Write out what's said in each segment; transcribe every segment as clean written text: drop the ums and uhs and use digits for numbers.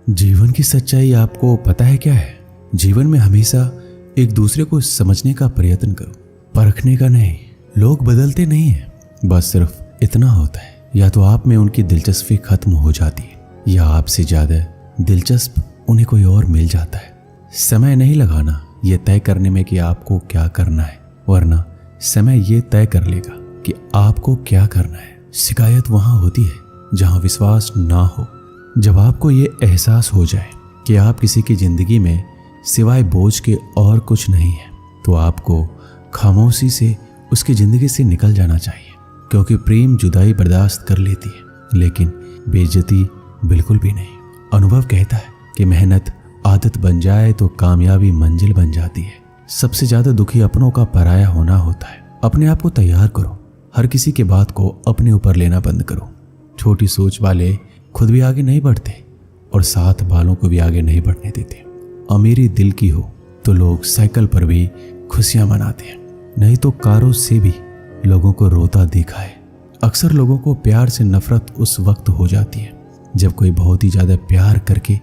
जीवन की सच्चाई आपको पता है क्या है? जीवन में हमेशा एक दूसरे को समझने का प्रयत्न करो, परखने का नहीं। लोग बदलते नहीं हैं, बस सिर्फ इतना होता है, या तो आप में उनकी दिलचस्पी खत्म हो जाती है या आपसे ज्यादा दिलचस्प उन्हें कोई और मिल जाता है। समय नहीं लगाना ये तय करने में कि आपको क्या करना है, वरना समय ये तय कर लेगा कि आपको क्या करना है। शिकायत वहां होती है जहां विश्वास ना हो। जब आपको ये एहसास हो जाए कि आप किसी की जिंदगी में सिवाय बोझ के और कुछ नहीं है, तो आपको खामोशी से उसकी जिंदगी से निकल जाना चाहिए, क्योंकि प्रेम जुदाई बर्दाश्त कर लेती है लेकिन बेइज्जती बिल्कुल भी नहीं। अनुभव कहता है कि मेहनत आदत बन जाए तो कामयाबी मंजिल बन जाती है। सबसे ज्यादा दुखी अपनों का पराया होना होता है। अपने आप को तैयार करो, हर किसी के बात को अपने ऊपर लेना बंद करो। छोटी सोच वाले खुद भी आगे नहीं बढ़ते और साथ वालों को भी आगे नहीं बढ़ने देते। अमीरी दिल की हो तो लोग साइकिल पर भी खुशियां मनाते हैं, नहीं तो कारों से भी लोगों को रोता देखा है। अक्सर लोगों को प्यार से नफरत उस वक्त हो जाती है जब कोई बहुत ही ज्यादा प्यार करके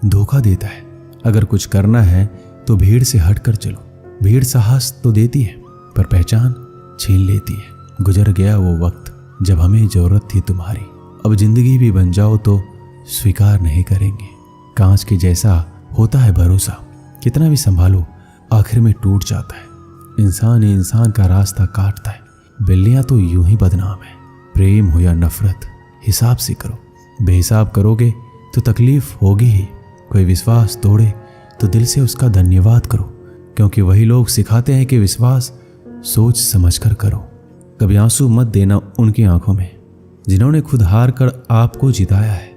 धोखा देता है। अगर कुछ करना है तो भीड़ से हटकर चलो। भीड़ साहस तो देती है पर पहचान छीन लेती है। गुजर गया वो वक्त जब हमें जरूरत थी तुम्हारी, अब जिंदगी भी बन जाओ तो स्वीकार नहीं करेंगे। कांच के जैसा होता है भरोसा, कितना भी संभालो आखिर में टूट जाता है। इंसान ही इंसान का रास्ता काटता है। बिल्लियां तो यूं ही बदनाम है। प्रेम हो या नफरत हिसाब से करो, बेहिसाब करोगे तो तकलीफ होगी ही। कोई विश्वास तोड़े तो दिल से उसका धन्यवाद करो, क्योंकि वही लोग सिखाते हैं कि विश्वास सोच समझकर करो। कभी आंसू मत देना उनकी आंखों में जिन्होंने खुद हार कर आपको जिताया है।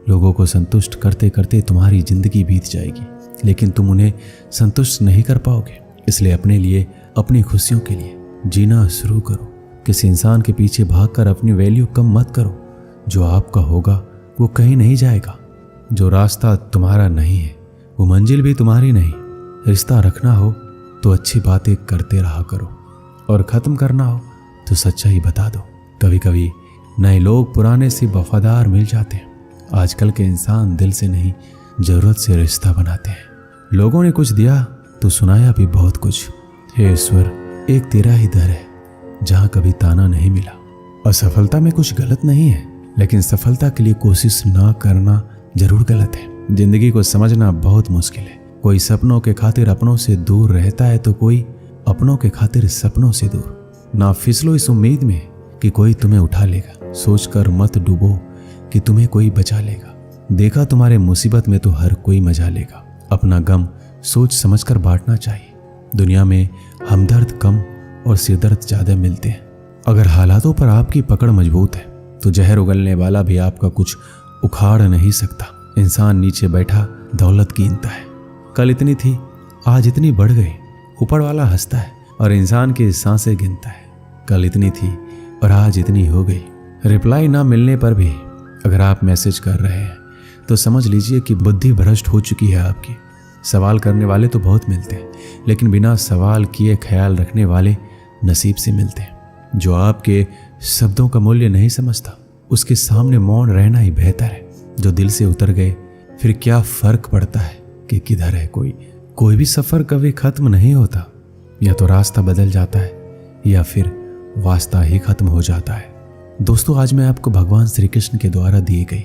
लोगों को संतुष्ट करते करते तुम्हारी जिंदगी बीत जाएगी, लेकिन तुम उन्हें संतुष्ट नहीं कर पाओगे। इसलिए अपने लिए, अपनी खुशियों के लिए जीना शुरू करो। किसी इंसान के पीछे भागकर अपनी वैल्यू कम मत करो। जो आपका होगा वो कहीं नहीं जाएगा। जो रास्ता तुम्हारा नहीं है वो मंजिल भी तुम्हारी नहीं। रिश्ता रखना हो तो अच्छी बातें करते रहा करो, और खत्म करना हो तो सच्चाई बता दो। कभी कभी नए लोग पुराने से वफादार मिल जाते हैं। आजकल के इंसान दिल से नहीं, जरूरत से रिश्ता बनाते हैं। लोगों ने कुछ दिया तो सुनाया भी बहुत कुछ। हे ईश्वर, एक तेरा ही दर है जहां कभी ताना नहीं मिला। असफलता में कुछ गलत नहीं है, लेकिन सफलता के लिए कोशिश ना करना जरूर गलत है। जिंदगी को समझना बहुत मुश्किल है। कोई सपनों के खातिर अपनों से दूर रहता है तो कोई अपनों के खातिर सपनों से दूर। ना फिसलो इस उम्मीद में कि कोई तुम्हें उठा लेगा। सोचकर मत डूबो कि तुम्हें कोई बचा लेगा। देखा तुम्हारे मुसीबत में तो हर कोई मजा लेगा। अपना गम सोच समझकर बांटना चाहिए। दुनिया में हमदर्द कम और सिरदर्द ज्यादा मिलते हैं। अगर हालातों पर आपकी पकड़ मजबूत है तो जहर उगलने वाला भी आपका कुछ उखाड़ नहीं सकता। इंसान नीचे बैठा दौलत गिनता है। कल इतनी थी, आज इतनी बढ़ गई। ऊपर वाला हंसता है और इंसान की सांसें गिनता है। कल इतनी थी और आज इतनी हो गई। रिप्लाई ना मिलने पर भी अगर आप मैसेज कर रहे हैं तो समझ लीजिए कि बुद्धि भ्रष्ट हो चुकी है आपकी। सवाल करने वाले तो बहुत मिलते हैं, लेकिन बिना सवाल किए ख्याल रखने वाले नसीब से मिलते हैं। जो आपके शब्दों का मूल्य नहीं समझता उसके सामने मौन रहना ही बेहतर है। जो दिल से उतर गए फिर क्या फर्क पड़ता है कि किधर है कोई भी सफर कभी खत्म नहीं होता। या तो रास्ता बदल जाता है या फिर वास्ता ही खत्म हो जाता है। दोस्तों, आज मैं आपको भगवान श्री कृष्ण के द्वारा दिए गई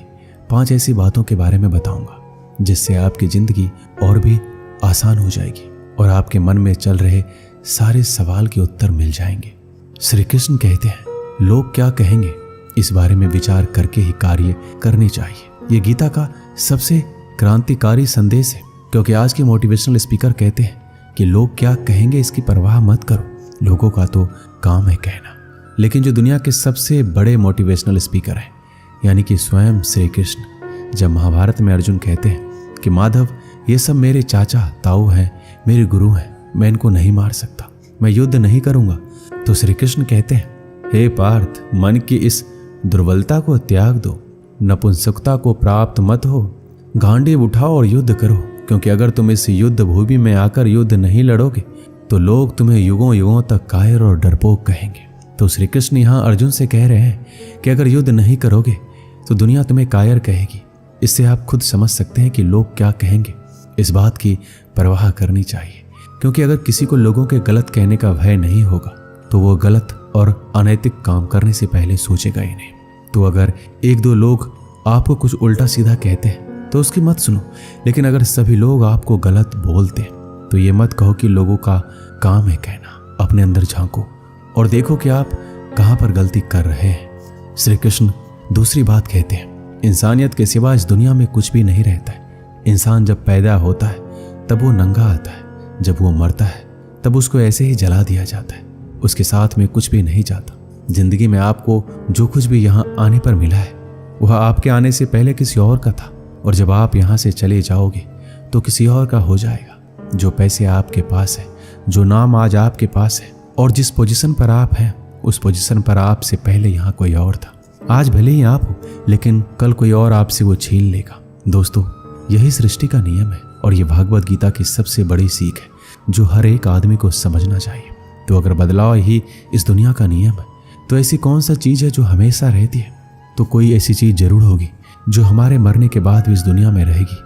5 ऐसी बातों के बारे में बताऊंगा जिससे आपकी जिंदगी और भी आसान हो जाएगी और आपके मन में चल रहे सारे सवाल के उत्तर मिल जाएंगे। श्री कृष्ण कहते हैं, लोग क्या कहेंगे इस बारे में विचार करके ही कार्य करने चाहिए। ये गीता का सबसे क्रांतिकारी संदेश है, क्योंकि आज के मोटिवेशनल स्पीकर कहते हैं कि लोग क्या कहेंगे इसकी परवाह मत करो। लोगों का तो काम है कहना। लेकिन जो दुनिया के सबसे बड़े मोटिवेशनल स्पीकर हैं, यानी कि स्वयं श्री कृष्ण, जब महाभारत में अर्जुन कहते हैं कि माधव, ये सब मेरे चाचा ताऊ हैं, मेरे गुरु हैं, मैं इनको नहीं मार सकता, मैं युद्ध नहीं करूंगा, तो श्री कृष्ण कहते हैं, हे पार्थ, मन की इस दुर्बलता को त्याग दो, नपुंसकता को प्राप्त मत हो, गांडीव उठाओ और युद्ध करो, क्योंकि अगर तुम इस युद्ध भूमि में आकर युद्ध नहीं लड़ोगे तो लोग तुम्हें युगों युगों तक कायर और डरपोक कहेंगे। तो श्री कृष्ण यहाँ अर्जुन से कह रहे हैं कि अगर युद्ध नहीं करोगे तो दुनिया तुम्हें कायर कहेगी, इससे आप खुद समझ सकते हैं कि लोग क्या कहेंगे। इस बात की परवाह करनी चाहिए, क्योंकि अगर किसी को लोगों के गलत कहने का भय नहीं होगा तो वो गलत और अनैतिक काम करने से पहले सोचेगा ही नहीं। तो अगर एक दो लोग आपको कुछ उल्टा सीधा कहते हैं तो उसकी मत सुनो, लेकिन अगर सभी लोग आपको गलत बोलते हैं तो ये मत कहो कि लोगों का काम है कहना। अपने अंदर झांको और देखो कि आप कहाँ पर गलती कर रहे हैं। श्री कृष्ण दूसरी बात कहते हैं, इंसानियत के सिवा इस दुनिया में कुछ भी नहीं रहता है। इंसान जब पैदा होता है तब वो नंगा आता है, जब वो मरता है तब उसको ऐसे ही जला दिया जाता है, उसके साथ में कुछ भी नहीं जाता। जिंदगी में आपको जो कुछ भी यहाँ आने पर मिला है वह आपके आने से पहले किसी और का था, और जब आप यहाँ से चले जाओगे तो किसी और का हो जाएगा। जो पैसे आपके पास है, जो नाम आज आपके पास है और जिस पोजीशन पर आप हैं, उस पोजीशन पर आपसे पहले यहाँ कोई और था। आज भले ही आप हो, लेकिन कल कोई और आपसे वो छीन लेगा। दोस्तों, यही सृष्टि का नियम है और ये भागवत गीता की सबसे बड़ी सीख है जो हर एक आदमी को समझना चाहिए। तो अगर बदलाव ही इस दुनिया का नियम है तो ऐसी कौन सा चीज़ है जो हमेशा रहती है? तो कोई ऐसी चीज़ जरूर होगी जो हमारे मरने के बाद भी इस दुनिया में रहेगी।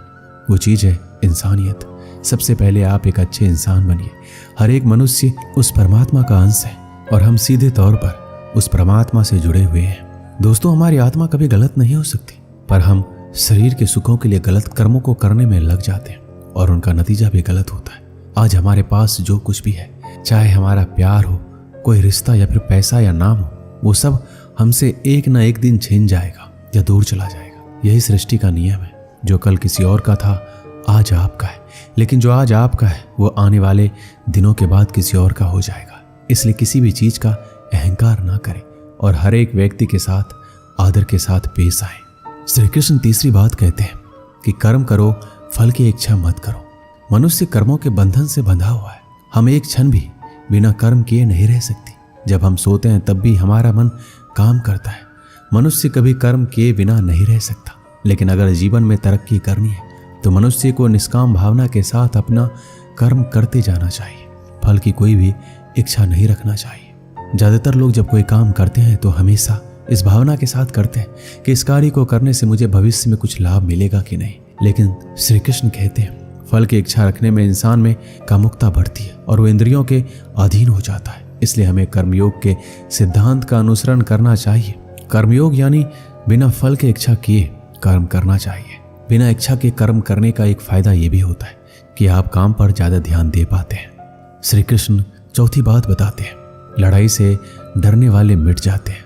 वो चीज़ है इंसानियत। सबसे पहले आप एक अच्छे इंसान बनिए। हर एक मनुष्य उस परमात्मा का अंश है और हम सीधे तौर पर उस परमात्मा से जुड़े हुए हैं। दोस्तों, हमारी आत्मा कभी गलत नहीं हो सकती, पर हम शरीर के सुखों के लिए गलत कर्मों को करने में लग जाते हैं और उनका नतीजा भी गलत होता है। आज हमारे पास जो कुछ भी है, चाहे हमारा प्यार हो, कोई रिश्ता या फिर पैसा या नाम हो, वो सब हमसे एक ना एक दिन छिन जाएगा या दूर चला जाएगा। यही सृष्टि का नियम है। जो कल किसी और का था आज आपका है, लेकिन जो आज आपका है वो आने वाले दिनों के बाद किसी और का हो जाएगा। इसलिए किसी भी चीज का अहंकार ना करें और हर एक व्यक्ति के साथ आदर के साथ पेश आए। श्री कृष्ण तीसरी बात कहते हैं कि कर्म करो, फल की इच्छा मत करो। मनुष्य कर्मों के बंधन से बंधा हुआ है। हम एक क्षण भी बिना कर्म किए नहीं रह सकती। जब हम सोते हैं तब भी हमारा मन काम करता है। मनुष्य कभी कर्म किए बिना नहीं रह सकता, लेकिन अगर जीवन में तरक्की करनी है तो मनुष्य को निष्काम भावना के साथ अपना कर्म करते जाना चाहिए। फल की कोई भी इच्छा नहीं रखना चाहिए। ज्यादातर लोग जब कोई काम करते हैं तो हमेशा इस भावना के साथ करते हैं कि इस कार्य को करने से मुझे भविष्य में कुछ लाभ मिलेगा कि नहीं। लेकिन श्री कृष्ण कहते हैं फल की इच्छा रखने में इंसान में कामुकता बढ़ती है और वो इंद्रियों के अधीन हो जाता है। इसलिए हमें कर्मयोग के सिद्धांत का अनुसरण करना चाहिए। कर्मयोग यानी बिना फल के इच्छा किए कर्म करना चाहिए। बिना इच्छा के कर्म करने का एक फायदा ये भी होता है कि आप काम पर ज्यादा ध्यान दे पाते हैं। श्री कृष्ण चौथी बात बताते हैं, लड़ाई से डरने वाले मिट जाते हैं।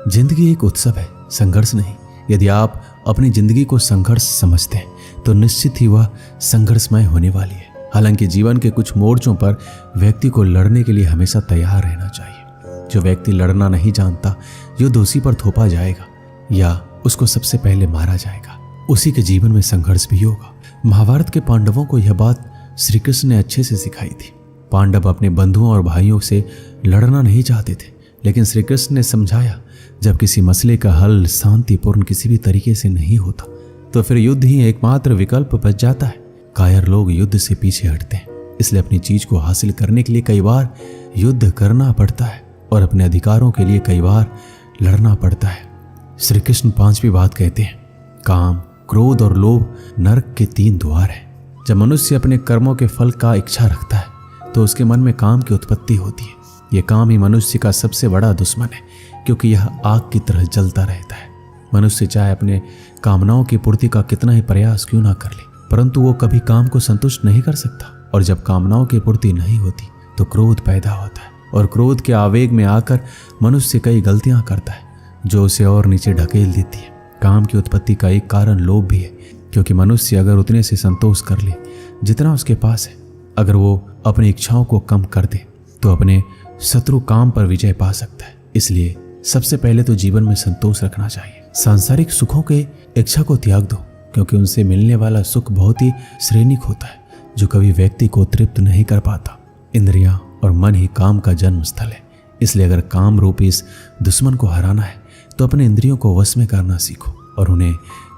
जिंदगी एक उत्सव है, संघर्ष नहीं। यदि आप अपनी जिंदगी को संघर्ष समझते हैं तो निश्चित ही वह संघर्षमय होने वाली है। हालांकि जीवन के कुछ मोर्चों पर व्यक्ति को लड़ने के लिए हमेशा तैयार रहना चाहिए। जो व्यक्ति लड़ना नहीं जानता, युद्ध उसी पर थोपा जाएगा या उसको सबसे पहले मारा जाएगा। उसी के जीवन में संघर्ष भी होगा। महाभारत के पांडवों को यह बात श्री कृष्ण ने अच्छे से सिखाई थी। पांडव अपने बंधुओं और भाइयों से लड़ना नहीं चाहते थे, लेकिन श्री कृष्ण ने समझाया जब किसी मसले का हल शांतिपूर्ण किसी भी तरीके से नहीं होता तो फिर युद्ध ही एकमात्र विकल्प बच जाता है। कायर लोग युद्ध से पीछे हटते हैं, इसलिए अपनी चीज को हासिल करने के लिए कई बार युद्ध करना पड़ता है और अपने अधिकारों के लिए कई बार लड़ना पड़ता है। श्री कृष्ण पांचवी बात कहते हैं, काम, क्रोध और लोभ नरक के 3 द्वार हैं। जब मनुष्य अपने कर्मों के फल का इच्छा रखता है तो उसके मन में काम की उत्पत्ति होती है। यह काम ही मनुष्य का सबसे बड़ा दुश्मन है, क्योंकि यह आग की तरह जलता रहता है। मनुष्य चाहे अपने कामनाओं की पूर्ति का कितना ही प्रयास क्यों ना कर ले, परंतु वो कभी काम को संतुष्ट नहीं कर सकता। और जब कामनाओं की पूर्ति नहीं होती तो क्रोध पैदा होता है और क्रोध के आवेग में आकर मनुष्य कई गलतियां करता है जो उसे और नीचे ढकेल देती है। काम की उत्पत्ति का एक कारण लोभ भी है, क्योंकि मनुष्य अगर उतने से संतोष कर ले जितना उसके पास है, अगर वो अपनी इच्छाओं को कम कर दे तो अपने शत्रु काम पर विजय पा सकता है। इसलिए सबसे पहले तो जीवन में संतोष रखना चाहिए। सांसारिक सुखों के इच्छा को त्याग दो, क्योंकि उनसे मिलने वाला सुख बहुत ही श्रेणिक होता है जो कभी व्यक्ति को तृप्त नहीं कर पाता। इंद्रियां और मन ही काम का जन्म स्थल है। इसलिए अगर काम रूपी इस दुश्मन को हराना है तो अपने इंद्रियों को वश में करना सीखो और उन्हें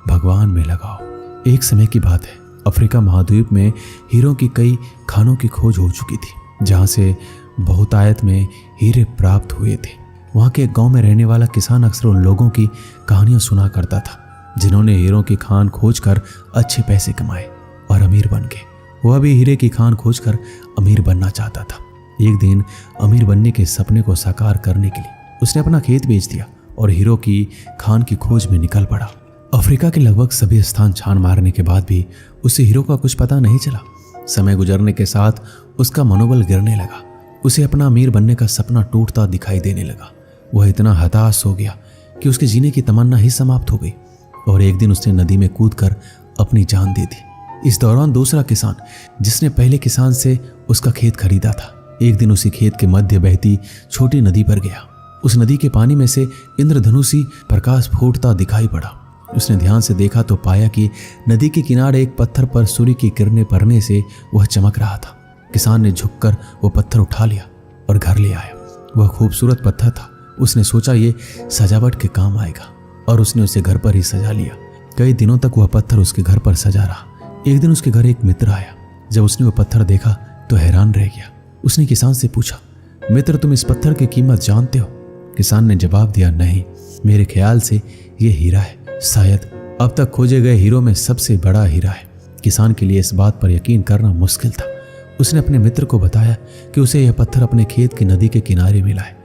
भगवान में लगाओ। एक समय की बात है, अफ्रीका महाद्वीप में हीरों की कई खानों की खोज हो चुकी थी, जहां से बहुतायत में हीरे प्राप्त हुए थे। वहां के एक गांव में रहने वाला किसान अक्सर उन लोगों की कहानियां सुना करता था जिन्होंने हीरों की खान खोजकर अच्छे पैसे कमाए और अमीर बन गए। वह भी हीरे की खान खोजकर अमीर बनना चाहता था। एक दिन अमीर बनने के सपने को साकार करने के लिए उसने अपना खेत बेच दिया और हीरो की खान की खोज में निकल पड़ा। अफ्रीका के लगभग सभी स्थान छान मारने के बाद भी उसे हीरो का कुछ पता नहीं चला। समय गुजरने के साथ उसका मनोबल गिरने लगा। उसे अपना अमीर बनने का सपना टूटता दिखाई देने लगा। वह इतना हताश हो गया कि उसके जीने की तमन्ना ही समाप्त हो गई और एक दिन उसने नदी में कूदकर अपनी जान दे दी। इस दौरान दूसरा किसान, जिसने पहले किसान से उसका खेत खरीदा था, एक दिन उसी खेत के मध्य बहती छोटी नदी पर गया। उस नदी के पानी में से इंद्रधनुषी प्रकाश फूटता दिखाई पड़ा। उसने ध्यान से देखा तो पाया कि नदी के किनारे एक पत्थर पर सूर्य की किरणें पड़ने से वह चमक रहा था। किसान ने झुककर वो पत्थर उठा लिया और घर ले आया। वह खूबसूरत पत्थर था। उसने सोचा ये सजावट के काम आएगा और उसने उसे घर पर ही सजा लिया। कई दिनों तक वह पत्थर उसके घर पर सजा रहा। एक दिन उसके घर एक मित्र आया। जब उसने वह पत्थर देखा तो हैरान रह गया। उसने किसान से पूछा, मित्र, तुम इस पत्थर की कीमत जानते हो? किसान ने जवाब दिया, नहीं, मेरे ख्याल से ये हीरा है, शायद अब तक खोजे गए हीरो में सबसे बड़ा हीरा है। किसान के लिए इस बात पर यकीन करना मुश्किल था। उसने अपने मित्र को बताया कि उसे यह पत्थर अपने खेत की नदी के किनारे मिला है।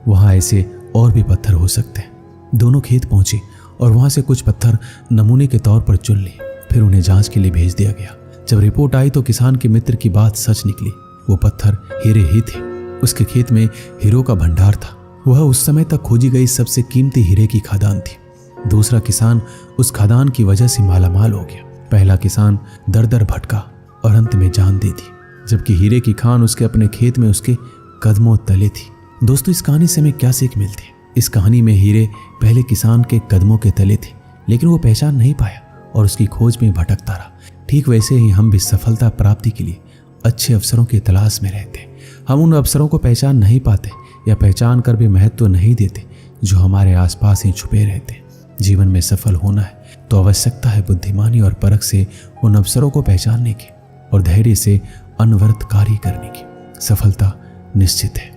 वहां ऐसे और भी पत्थर हो सकते हैं। दोनों खेत पहुंचे और वहां से कुछ पत्थर नमूने के तौर पर चुन लिए। फिर उन्हें जांच के लिए भेज दिया गया। जब रिपोर्ट आई तो किसान के मित्र की बात सच निकली। वो पत्थर हीरे ही थे। उसके खेत में हीरो का भंडार था। वह उस समय तक खोजी गई सबसे कीमती हीरे की खदान थी। दूसरा किसान उस खदान की वजह से मालामाल हो गया। पहला किसान दर दर भटका और अंत में जान दे दी, जबकि हीरे की खान उसके अपने खेत में उसके कदमों तले थी। दोस्तों, इस कहानी से हमें क्या सीख मिलती है? इस कहानी में हीरे पहले किसान के कदमों के तले थे, लेकिन वो पहचान नहीं पाया और उसकी खोज में भटकता रहा। ठीक वैसे ही हम भी सफलता प्राप्ति के लिए अच्छे अवसरों की तलाश में रहते हैं। हम उन अवसरों को पहचान नहीं पाते या पहचान कर भी महत्व नहीं देते जो हमारे आसपास ही छुपे रहते हैं। जीवन में सफल होना है तो आवश्यकता है बुद्धिमानी और परख से उन अवसरों को पहचानने की और धैर्य से अनवरत कार्य करने की। सफलता निश्चित है।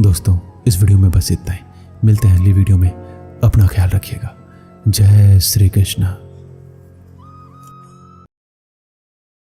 दोस्तों, इस वीडियो में बस इतना ही। मिलते हैं अगली वीडियो में। अपना ख्याल रखिएगा। जय श्री कृष्ण।